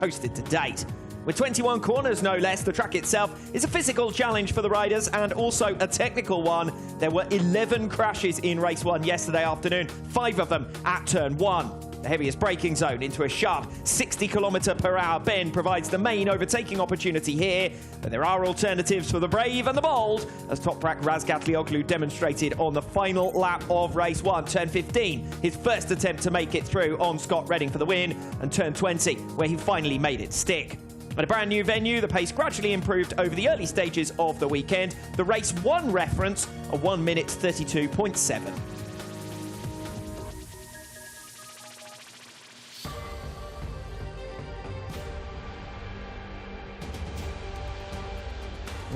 hosted to date. With 21 corners, no less, the track itself is a physical challenge for the riders and also a technical one. There were 11 crashes in race 1 yesterday afternoon, 5 of them at turn 1. The heaviest braking zone into a sharp 60km/h bend provides the main overtaking opportunity here, but there are alternatives for the brave and the bold, as Toprak Razgatlioglu demonstrated on the final lap of race 1, turn 15, his first attempt to make it through on Scott Redding for the win, and turn 20, where he finally made it stick. At a brand new venue, the pace gradually improved over the early stages of the weekend. The race 1 reference, a 1 minute 32.7.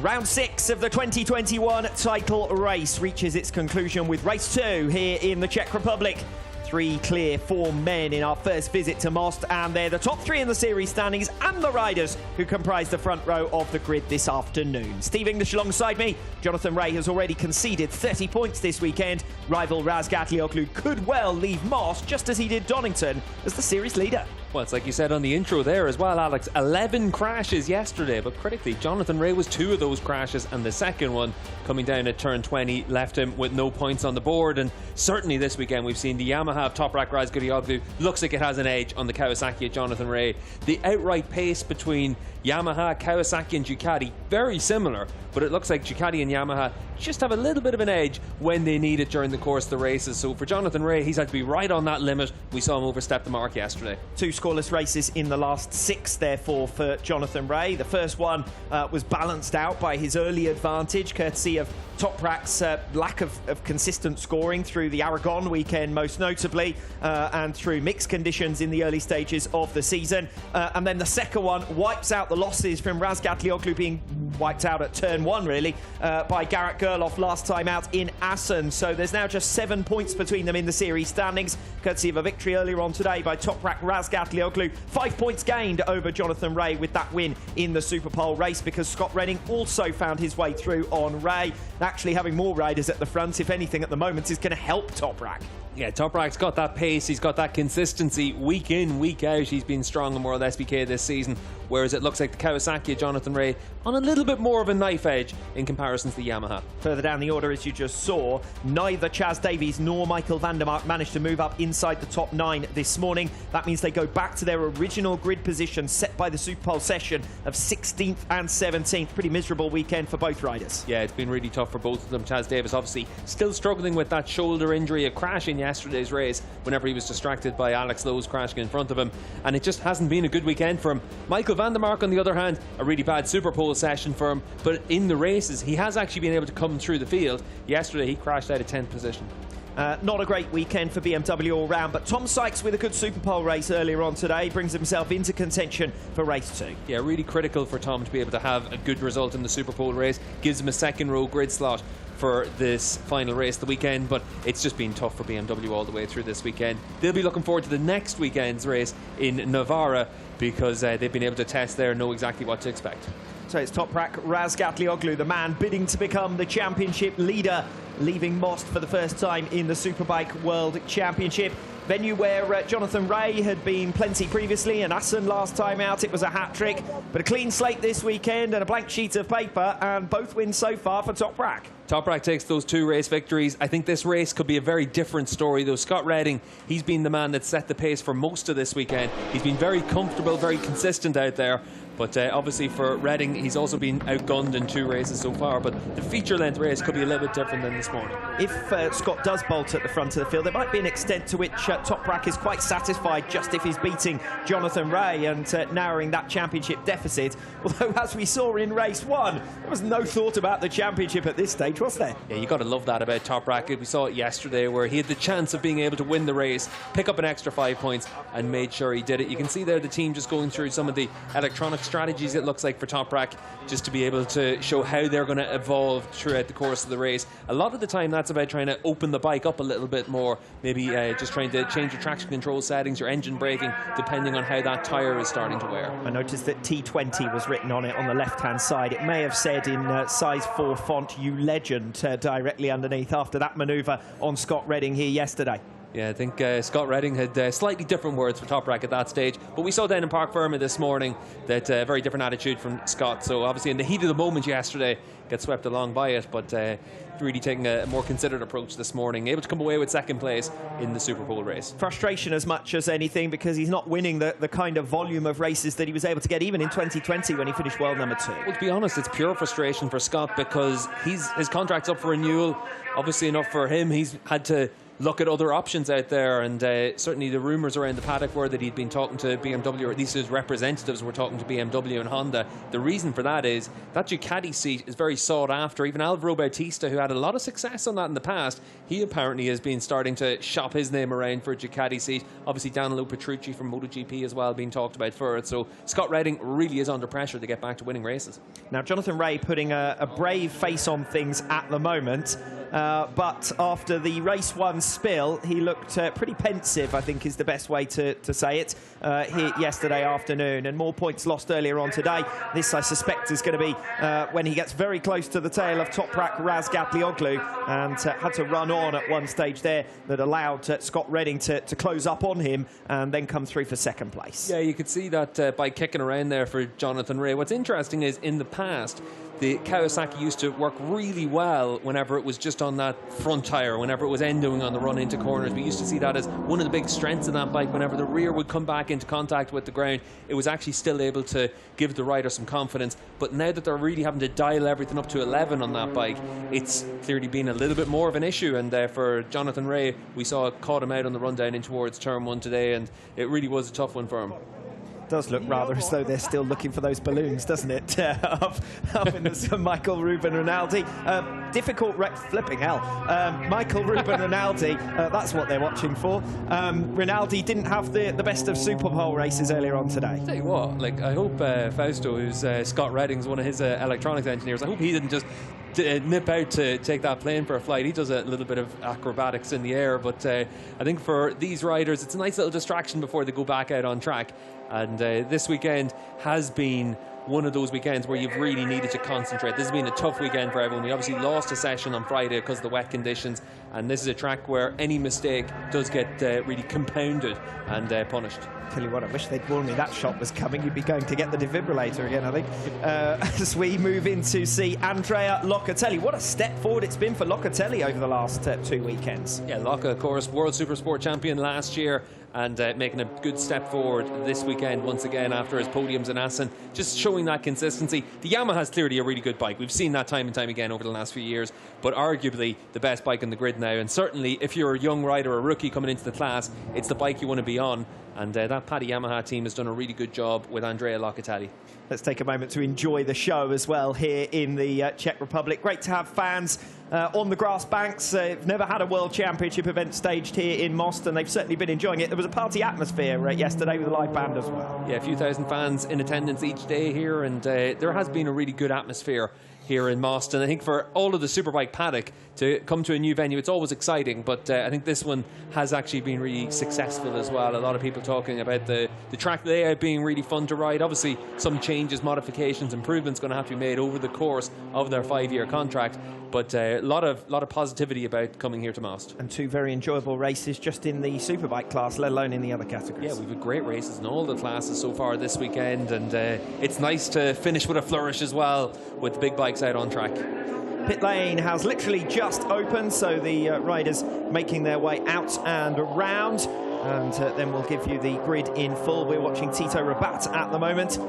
Round 6 of the 2021 title race reaches its conclusion with race 2 here in the Czech Republic. 3 clear form men in our first visit to Most, and they're the top 3 in the series standings and the riders who comprise the front row of the grid this afternoon. Steve English alongside me. Jonathan Rea has already conceded 30 points this weekend. Rival Razgatlioglu could well leave Most, just as he did Donington, as the series leader. Well, it's like you said on the intro there as well, Alex. 11 crashes yesterday, but critically, Jonathan Rea was 2 of those crashes, and the second one, coming down at turn 20, left him with no points on the board. And certainly this weekend, we've seen the Yamaha of Toprak Razgatlioglu looks like it has an edge on the Kawasaki of Jonathan Rea. The outright pace between Yamaha, Kawasaki and Ducati, very similar, but it looks like Ducati and Yamaha just have a little bit of an edge when they need it during the course of the races. So for Jonathan Rea, he's had to be right on that limit. We saw him overstep the mark yesterday. 2 scoreless races in the last 6, therefore, for Jonathan Rea. The first one was balanced out by his early advantage, courtesy of Toprak's lack of consistent scoring through the Aragon weekend, most notably, and through mixed conditions in the early stages of the season. And then the second one wipes out the losses from Razgatlioglu being wiped out at turn 1, really, by Garrett Gerloff last time out in Assen. So there's now just 7 points between them in the series standings, courtesy of a victory earlier on today by Toprak Razgatlioglu. 5 points gained over Jonathan Rea with that win in the Superpole race, because Scott Redding also found his way through on Rea. Actually, having more riders at the front, if anything, at the moment, is going to help Toprak. Yeah, Toprak's got that pace, he's got that consistency week in, week out. He's been strong on World SBK this season, whereas it looks like the Kawasaki of Jonathan Rea on a little bit more of a knife edge in comparison to the Yamaha. Further down the order, as you just saw, neither Chaz Davies nor Michael van der Mark managed to move up inside the top 9 this morning. That means they go back to their original grid position set by the Superpole session of 16th and 17th. Pretty miserable weekend for both riders. Yeah, it's been really tough for both of them. Chaz Davies obviously still struggling with that shoulder injury, a crash in yesterday's race whenever he was distracted by Alex Lowe's crashing in front of him, and it just hasn't been a good weekend for him. Michael van der Mark, on the other hand, a really bad Superpole session for him, but in the races he has actually been able to come through the field. Yesterday he crashed out of 10th position. Not a great weekend for BMW all round, but Tom Sykes, with a good Superpole race earlier on today, brings himself into contention for race 2. Yeah, really critical for Tom to be able to have a good result in the Superpole race. Gives him a second row grid slot for this final race the weekend, but it's just been tough for BMW all the way through this weekend. They'll be looking forward to the next weekend's race in Navarra, because they've been able to test there and know exactly what to expect. So it's Toprak Razgatlioglu, the man bidding to become the championship leader, leaving Most for the first time in the Superbike World Championship. Venue where Jonathan Rea had been plenty previously, and Assen last time out it was a hat-trick. But a clean slate this weekend and a blank sheet of paper, and both wins so far for Toprak. Toprak takes those 2 race victories. I think this race could be a very different story, though. Scott Redding, he's been the man that set the pace for most of this weekend. He's been very comfortable, very consistent out there. But obviously for Redding, he's also been outgunned in 2 races so far. But the feature-length race could be a little bit different than this morning. If Scott does bolt at the front of the field, there might be an extent to which Toprak is quite satisfied just if he's beating Jonathan Rea and narrowing that championship deficit. Although, as we saw in race 1, there was no thought about the championship at this stage, was there? Yeah, you got to love that about Toprak. We saw it yesterday where he had the chance of being able to win the race, pick up an extra 5 points, and made sure he did it. You can see there the team just going through some of the electronic strategies, it looks like, for Toprak, just to be able to show how they're going to evolve throughout the course of the race. A lot of the time that's about trying to open the bike up a little bit more, maybe just trying to change your traction control settings, your engine braking, depending on how that tyre is starting to wear. I noticed that T20 was written on it on the left-hand side. It may have said in size 4 font, "You legend," directly underneath after that manoeuvre on Scott Redding here yesterday. Yeah, I think Scott Redding had slightly different words for Toprak at that stage. But we saw down in Park Ferme this morning that very different attitude from Scott. So obviously in the heat of the moment yesterday, get swept along by it. But really taking a more considered approach this morning. Able to come away with second place in the Superpole race. Frustration as much as anything, because he's not winning the kind of volume of races that he was able to get even in 2020 when he finished world number 2. Well, to be honest, it's pure frustration for Scott, because his contract's up for renewal. Obviously enough for him. He's had to look at other options out there, and certainly the rumours around the paddock were that he'd been talking to BMW, or at least his representatives were talking to BMW and Honda. The reason for that is that Ducati seat is very sought after. Even Alvaro Bautista, who had a lot of success on that in the past, he apparently has been starting to shop his name around for a Ducati seat. Obviously Danilo Petrucci from MotoGP as well being talked about for it. So Scott Redding really is under pressure to get back to winning races. Now Jonathan Rea putting a brave face on things at the moment. But after the race 1 spill, he looked pretty pensive, I think is the best way to say it, here yesterday afternoon. And more points lost earlier on today. This, I suspect, is going to be when he gets very close to the tail of Toprak Razgatlioglu, and had to run on at one stage there that allowed Scott Redding to close up on him and then come through for second place. Yeah, you could see that by kicking around there for Jonathan Rea. What's interesting is in the past, the Kawasaki used to work really well whenever it was just on that front tyre, whenever it was endoing on the run into corners. We used to see that as one of the big strengths of that bike. Whenever the rear would come back into contact with the ground, it was actually still able to give the rider some confidence. But now that they're really having to dial everything up to 11 on that bike, it's clearly been a little bit more of an issue. And for Jonathan Rea, we saw it caught him out on the run down in towards turn 1 today, and it really was a tough one for him. Does look rather as though they're still looking for those balloons, doesn't it? up in the Michael Ruben Rinaldi. Difficult flipping hell. Michael Ruben Rinaldi, that's what they're watching for. Rinaldi didn't have the best of Superpole races earlier on today. Tell you what, like, I hope Fausto, who's Scott Redding's one of his electronics engineers, I hope he didn't just nip out to take that plane for a flight. He does a little bit of acrobatics in the air, but I think for these riders it's a nice little distraction before they go back out on track. And this weekend has been one of those weekends where you've really needed to concentrate. This has been a tough weekend for everyone. We obviously lost a session on Friday because of the wet conditions, and this is a track where any mistake does get really compounded and punished. Tell you what, I wish they'd warned me that shot was coming. You'd be going to get the defibrillator again, I think. As we move in to see Andrea Locatelli. What a step forward it's been for Locatelli over the last 2 weekends. Yeah, Loca, of course, World Supersport champion last year, and making a good step forward this weekend once again after his podiums in Assen, just showing that consistency. The Yamaha's clearly a really good bike. We've seen that time and time again over the last few years, but arguably the best bike on the grid now. And certainly if you're a young rider or a rookie coming into the class, it's the bike you want to be on. And that Paddy Yamaha team has done a really good job with Andrea Locatelli. Let's take a moment to enjoy the show as well here in the Czech Republic. Great to have fans on the grass banks. They've never had a World Championship event staged here in Most, and they've certainly been enjoying it. There was a party atmosphere yesterday with a live band as well. Yeah, a few thousand fans in attendance each day here, and there has been a really good atmosphere here in Most. And I think for all of the Superbike paddock to come to a new venue, it's always exciting, but I think this one has actually been really successful as well. A lot of people talking about the track layout being really fun to ride. Obviously some changes, modifications, improvements going to have to be made over the course of their 5-year contract, but a lot of positivity about coming here to Most. And 2 very enjoyable races just in the Superbike class, let alone in the other categories. Yeah, we've had great races in all the classes so far this weekend, and it's nice to finish with a flourish as well with the big bikes out on track. Pit lane has literally just opened, so the riders making their way out and around. And then we'll give you the grid in full. We're watching Tito Rabat at the moment,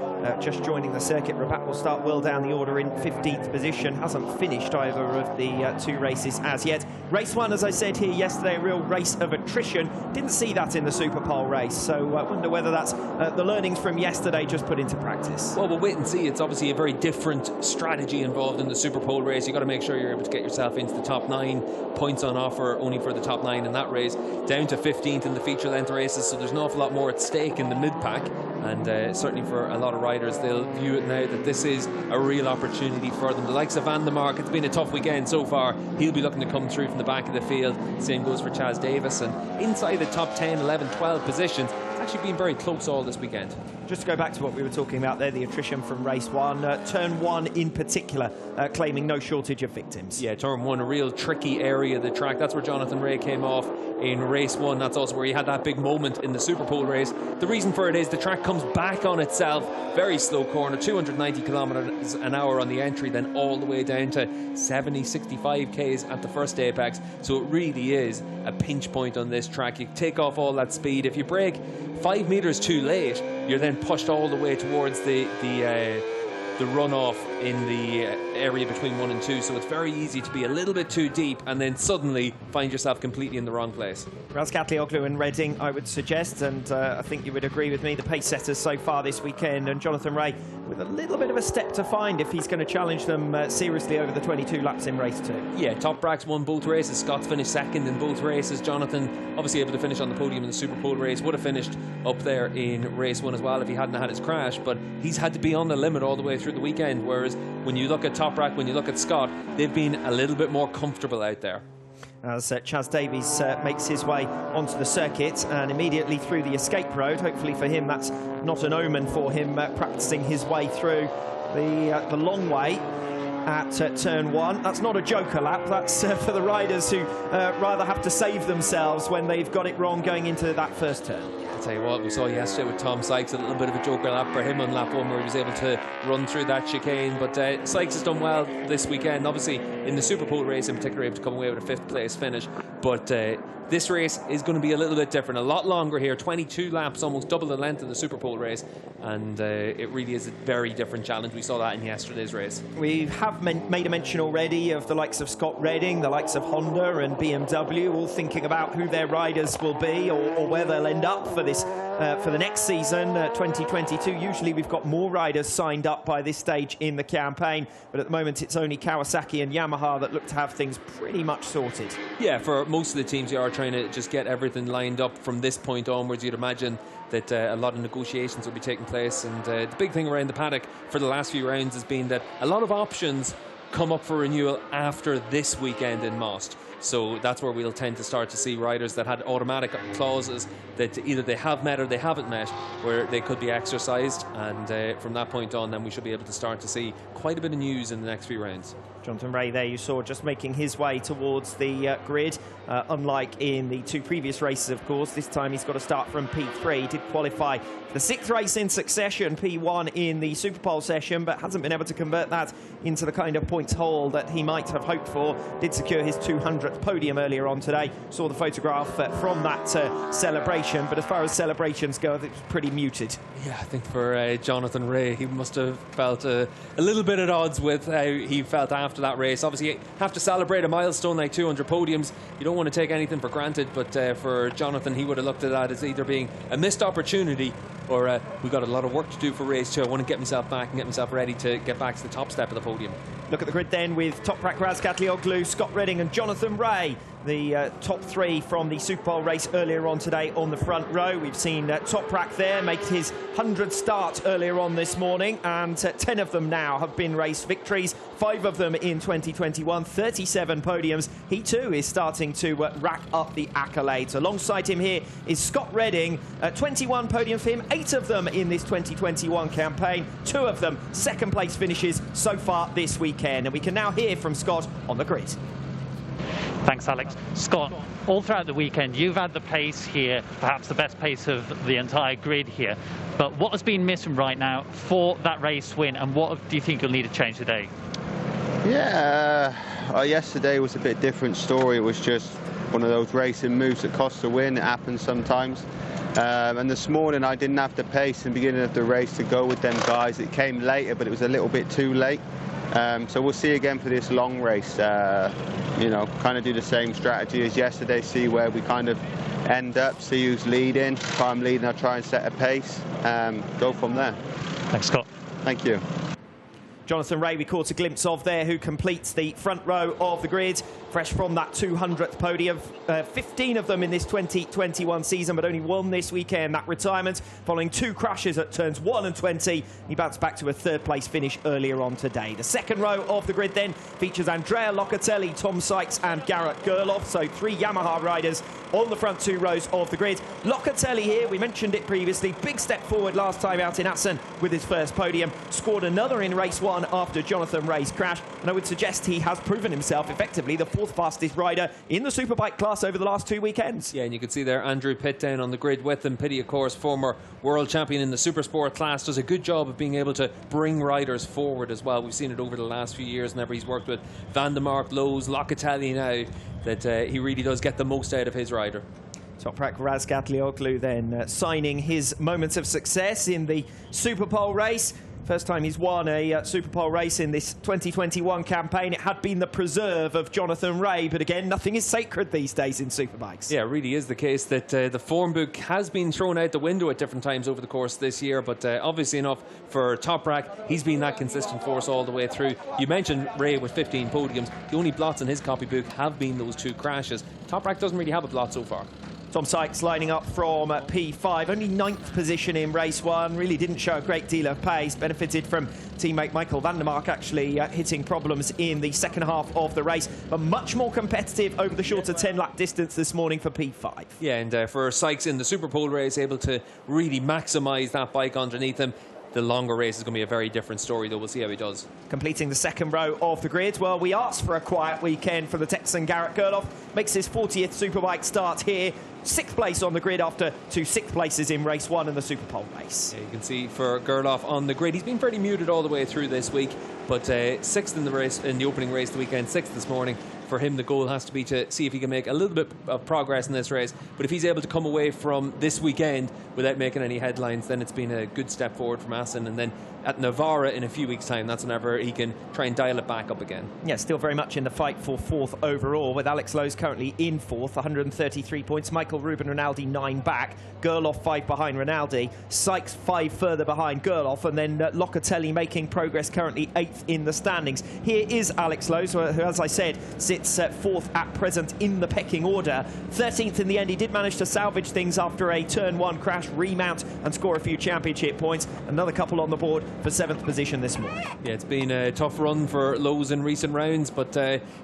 just joining the circuit. Rabat will start well down the order in 15th position. Hasn't finished either of the 2 races as yet. Race 1, as I said here yesterday, a real race of attrition. Didn't see that in the Superpole race, so I wonder whether that's the learnings from yesterday just put into practice. Well, we'll wait and see. It's obviously a very different strategy involved in the Superpole race. You've got to make sure you're able to get yourself into the top 9. Points on offer only for the top 9 in that race, down to 15th in the feature length races, so there's an awful lot more at stake in the mid-pack, and certainly for a lot of riders, they'll view it now that this is a real opportunity for them. The likes of Van der Mark, it's been a tough weekend so far. He'll be looking to come through from the back of the field. Same goes for Chaz Davis, and inside the top 10, 11, 12 positions, it's actually been very close all this weekend. Just to go back to what we were talking about there, the attrition from race one, turn one in particular, claiming no shortage of victims. Yeah, turn one, a real tricky area of the track. That's where Jonathan Rea came off in race one. That's also where he had that big moment in the Superpole race. The reason for it is the track comes back on itself. Very slow corner, 290 kilometers an hour on the entry, then all the way down to 70, 65 Ks at the first apex. So it really is a pinch point on this track. You take off all that speed. If you brake 5 meters too late, you're then pushed all the way towards the runoff in the area between 1 and 2, so it's very easy to be a little bit too deep and then suddenly find yourself completely in the wrong place. Razgatlioglu and Redding, I would suggest, and I think you would agree with me, the pace setters so far this weekend, and Jonathan Rea with a little bit of a step to find if he's going to challenge them seriously over the 22 laps in race 2. Yeah, Toprak's won both races. Scott's finished second in both races. Jonathan obviously able to finish on the podium in the Superpole race, would have finished up there in race 1 as well if he hadn't had his crash, but he's had to be on the limit all the way through the weekend, whereas when you look at Toprak, when you look at Scott, they've been a little bit more comfortable out there. As Chaz Davies makes his way onto the circuit and immediately through the escape road. Hopefully for him that's not an omen for him practicing his way through the long way at turn 1. That's not a joker lap, that's for the riders who rather have to save themselves when they've got it wrong going into that first turn. I'll tell you what, we saw yesterday with Tom Sykes, a little bit of a joker lap for him on lap 1 where he was able to run through that chicane, but Sykes has done well this weekend, obviously in the Superpole race in particular, able to come away with a 5th place finish, but this race is going to be a little bit different, a lot longer here, 22 laps, almost double the length of the Superpole race, and it really is a very different challenge. We saw that in yesterday's race. We have made a mention already of the likes of Scott Redding, the likes of Honda and BMW, all thinking about who their riders will be or where they'll end up for this for the next season, 2022. Usually we've got more riders signed up by this stage in the campaign, but at the moment it's only Kawasaki and Yamaha that look to have things pretty much sorted. Yeah, for most of the teams you are trying to just get everything lined up from this point onwards. You'd imagine that a lot of negotiations will be taking place, and the big thing around the paddock for the last few rounds has been that a lot of options come up for renewal after this weekend in Most. So that's where we'll tend to start to see riders that had automatic clauses that either they have met or they haven't met, where they could be exercised, and from that point on then we should be able to start to see quite a bit of news in the next few rounds. Jonathan Rea there you saw just making his way towards the grid, unlike in the 2 previous races of course. This time he's got to start from P3. He did qualify for the 6th race in succession, P1 in the Superpole session, but hasn't been able to convert that into the kind of points haul that he might have hoped for. Did secure his 200th podium earlier on today. Saw the photograph from that celebration, but as far as celebrations go, it was pretty muted. Yeah, I think for Jonathan Rea, he must have felt a little bit at odds with how he felt after that race. Obviously, you have to celebrate a milestone like 200 podiums. You don't want to take anything for granted, but for Jonathan, he would have looked at that as either being a missed opportunity or we've got a lot of work to do for race 2. I want to get myself back and get myself ready to get back to the top step of the podium. Look at the grid then with Toprak Razgatlioglu, Scott Redding and Jonathan Rea, the top 3 from the Superpole race earlier on today on the front row. We've seen Toprak there make his 100th start earlier on this morning, and 10 of them now have been race victories, 5 of them in 2021, 37 podiums. He too is starting to rack up the accolades. Alongside him here is Scott Redding, 21 podiums for him, 8 of them in this 2021 campaign, 2 of them second place finishes so far this weekend. And we can now hear from Scott on the grid. Thanks, Alex. Scott, all throughout the weekend, you've had the pace here, perhaps the best pace of the entire grid here. But what has been missing right now for that race win, and what do you think you'll need to change today? Yeah, yesterday was a bit different story. It was just one of those racing moves that costs a win. It happens sometimes. And this morning I didn't have the pace in the beginning of the race to go with them guys. It came later, but it was a little bit too late. So we'll see again for this long race. You know, kind of do the same strategy as yesterday, see where we kind of end up, see who's leading. If I'm leading, I'll try and set a pace, go from there. Thanks, Scott. Thank you. Jonathan Rea we caught a glimpse of there, who completes the front row of the grid. fresh from that 200th podium, 15 of them in this 2021 season, but only one this weekend. That retirement following 2 crashes at turns 1 and 20. He bounced back to a 3rd place finish earlier on today. The second row of the grid then features Andrea Locatelli, Tom Sykes and Garrett Gerloff. So 3 Yamaha riders on the front 2 rows of the grid. Locatelli here, we mentioned it previously, big step forward last time out in Assen with his first podium. Scored another in race 1 after Jonathan Ray's crash. And I would suggest he has proven himself effectively the 4th fastest rider in the Superbike class over the last 2 weekends. Yeah, and you can see there Andrew Pitt down on the grid with him. Pitt, of course, former world champion in the Supersport class, does a good job of being able to bring riders forward as well. We've seen it over the last few years whenever he's worked with Van der Mark, Lowe's, Locatelli now, that he really does get the most out of his rider. Toprak Razgatlioglu then signing his moments of success in the Superpole race. First time he's won a Superpole race in this 2021 campaign. It had been the preserve of Jonathan Ray, but again, nothing is sacred these days in Superbikes. Yeah, it really is the case that the form book has been thrown out the window at different times over the course of this year, but obviously enough for Toprak, he's been that consistent force all the way through. You mentioned Ray with 15 podiums. The only blots in his copybook have been those 2 crashes. Toprak doesn't really have a blot so far. Tom Sykes lining up from P5, only 9th position in race 1, really didn't show a great deal of pace, benefited from teammate Michael van der Mark actually hitting problems in the second half of the race, but much more competitive over the shorter 10-lap distance this morning for P5. Yeah, and for Sykes in the Superpole race, able to really maximise that bike underneath him. The longer race is going to be a very different story, though. We'll see how he does. Completing the second row of the grid. Well, we asked for a quiet weekend for the Texan Garrett Gerloff. Makes his 40th Superbike start here. 6th place on the grid after 2 6th places in race 1 in the Superpole race. Yeah, you can see for Gerloff on the grid, he's been fairly muted all the way through this week, but 6th in the race, in the opening race the weekend, 6th this morning. For him, the goal has to be to see if he can make a little bit of progress in this race. But if he's able to come away from this weekend without making any headlines, then it's been a good step forward from Assen. And then at Navarra in a few weeks' time, that's whenever he can try and dial it back up again. Yeah, still very much in the fight for 4th overall, with Alex Lowe's currently in 4th, 133 points. Michael Ruben Rinaldi 9 back. Gerloff 5 behind Rinaldi. Sykes 5 further behind Gerloff. And then Locatelli making progress, currently 8th in the standings. Here is Alex Lowe, who, as I said, sits 4th at present in the pecking order. 13th in the end. He did manage to salvage things after a turn 1 crash, remount and score a few championship points. Another couple on the board for 7th position this morning. Yeah, it's been a tough run for Lowe's in recent rounds, but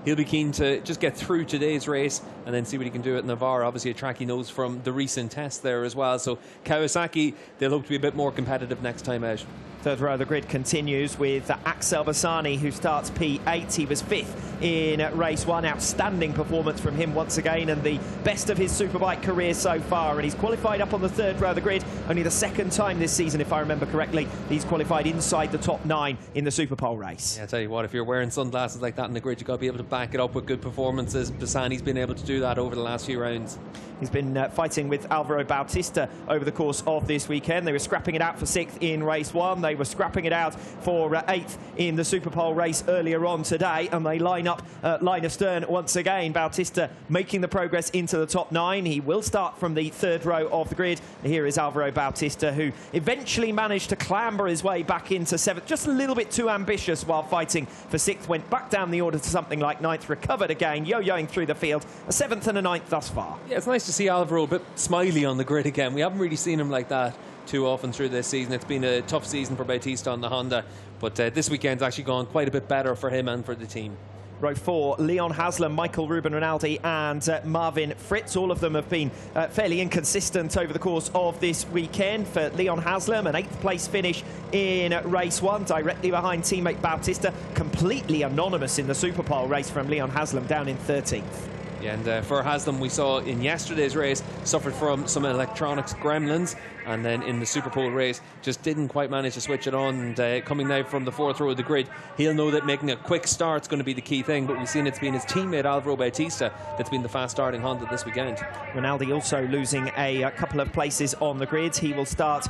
he'll be keen to just get through today's race and then see what he can do at Navarra. Obviously a track he knows from the recent test there as well. So Kawasaki, they'll hope to be a bit more competitive next time out. Third row of the grid continues with Axel Bassani, who starts P8. He was 5th in race 1. Outstanding performance from him once again, and the best of his Superbike career so far. And he's qualified up on the third row of the grid. Only the 2nd time this season, if I remember correctly, he's qualified inside the top 9 in the Superpole race. Yeah, I tell you what, if you're wearing sunglasses like that in the grid, you've got to be able to back it up with good performances. Bassani's been able to do that over the last few rounds. He's been fighting with Alvaro Bautista over the course of this weekend. They were scrapping it out for 6th in race 1. They were scrapping it out for 8th in the Superpole race earlier on today, and they line up line astern once again. Bautista making the progress into the top 9. He will start from the 3rd row of the grid. Here is Alvaro Bautista, who eventually managed to clamber his way back into 7th. Just a little bit too ambitious while fighting for 6th. Went back down the order to something like 9th. Recovered again, yo-yoing through the field. A 7th and a 9th thus far. Yeah, it's nice to see Alvaro a bit smiley on the grid again. We haven't really seen him like that too often through this season. It's been a tough season for Bautista on the Honda, but this weekend's actually gone quite a bit better for him and for the team. Row 4, Leon Haslam, Michael Ruben Rinaldi and Marvin Fritz. All of them have been fairly inconsistent over the course of this weekend. For Leon Haslam, an 8th place finish in race 1, directly behind teammate Bautista. Completely anonymous in the Superpole race from Leon Haslam, down in 13th. Yeah, and for Haslam, we saw in yesterday's race, suffered from some electronics gremlins, and then in the Superpole race, just didn't quite manage to switch it on. And coming now from the 4th row of the grid, he'll know that making a quick start is going to be the key thing, but we've seen it's been his teammate Alvaro Bautista that's been the fast-starting Honda this weekend. Rinaldi also losing a couple of places on the grid. He will start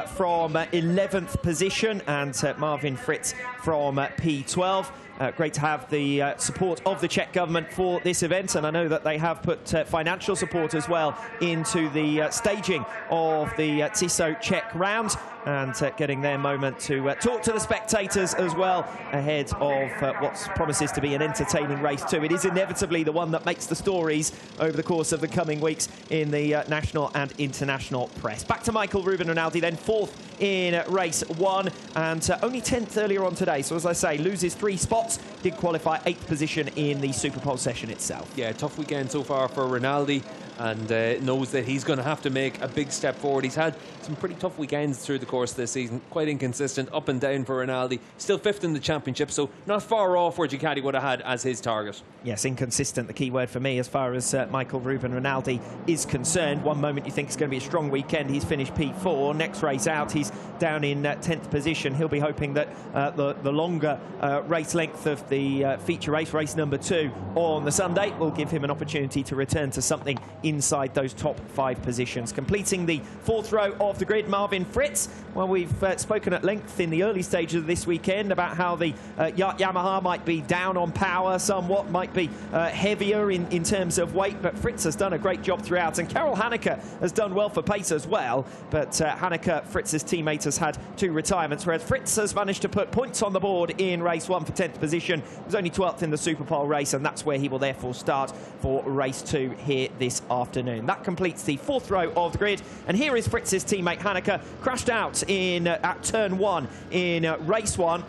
from 11th position, and Marvin Fritz from P12. Great to have the support of the Czech government for this event, and I know that they have put financial support as well into the staging of the Tissot Czech round. and getting their moment to talk to the spectators as well ahead of what promises to be an entertaining race too. It is inevitably the one that makes the stories over the course of the coming weeks in the national and international press. Back to Michael Ruben Rinaldi, then fourth in race 1 and only 10th earlier on today. So as I say, loses 3 spots, did qualify 8th position in the Superpole session itself. Yeah, tough weekend so far for Rinaldi, and knows that he's going to have to make a big step forward. He's had some pretty tough weekends through the course of this season, quite inconsistent, up and down for Rinaldi. Still 5th in the championship, so not far off where Ducati would have had as his target. Yes, inconsistent, the key word for me as far as Michael Ruben Rinaldi is concerned. One moment you think it's going to be a strong weekend, he's finished P4. Next race out, he's down in 10th position. He'll be hoping that the longer race length of the feature race number 2 on the Sunday, will give him an opportunity to return to something inside those top 5 positions. Completing the 4th row of the grid, Marvin Fritz. Well, we've spoken at length in the early stages of this weekend about how the Yamaha might be down on power somewhat, might be heavier in terms of weight, but Fritz has done a great job throughout, and Karel Hanneke has done well for pace as well, but Hanneke, Fritz's teammate, has had 2 retirements, whereas Fritz has managed to put points on the board in race 1 for 10th position. He was only 12th in the Superpole race, and that's where he will therefore start for race 2 here this afternoon. That completes the 4th row of the grid, and here is Fritz's teammate Hanneke. Crashed out in at turn 1 in race 1,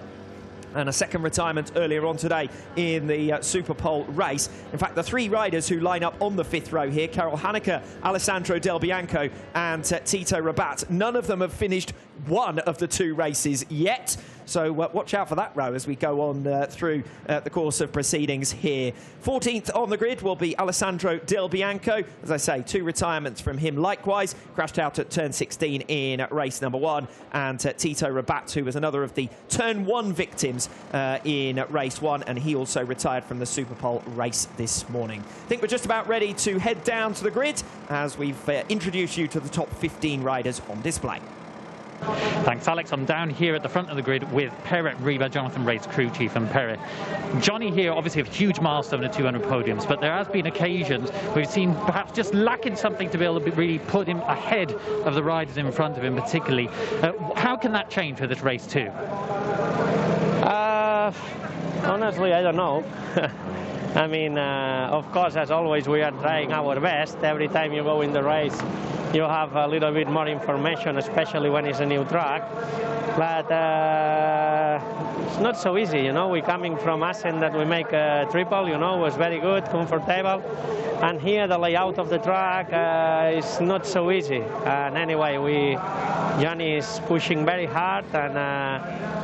and a second retirement earlier on today in the Superpole race. In fact, the 3 riders who line up on the 5th row here, Karel Hanneke, Alessandro Del Bianco and Tito Rabat, none of them have finished one of the 2 races yet. So watch out for that row as we go on through the course of proceedings here. 14th on the grid will be Alessandro Del Bianco. As I say, 2 retirements from him likewise. Crashed out at turn 16 in race number 1. And Tito Rabat, who was another of the turn 1 victims in race 1. And he also retired from the Superpole race this morning. I think we're just about ready to head down to the grid as we've introduced you to the top 15 riders on display. Thanks, Alex. I'm down here at the front of the grid with Pere Riba, Jonathan Rea's crew chief. And Pere, Johnny here, obviously a huge milestone at 200 podiums, but there has been occasions we've seen perhaps just lacking something to be able to really put him ahead of the riders in front of him particularly. How can that change for this race too? Honestly, I don't know. I mean, of course, as always, we are trying our best. Every time you go in the race, you have a little bit more information, especially when it's a new track. But it's not so easy, you know. We're coming from Assen that we make a triple, you know, was very good, comfortable. And here the layout of the track is not so easy. And anyway, Johnny is pushing very hard, and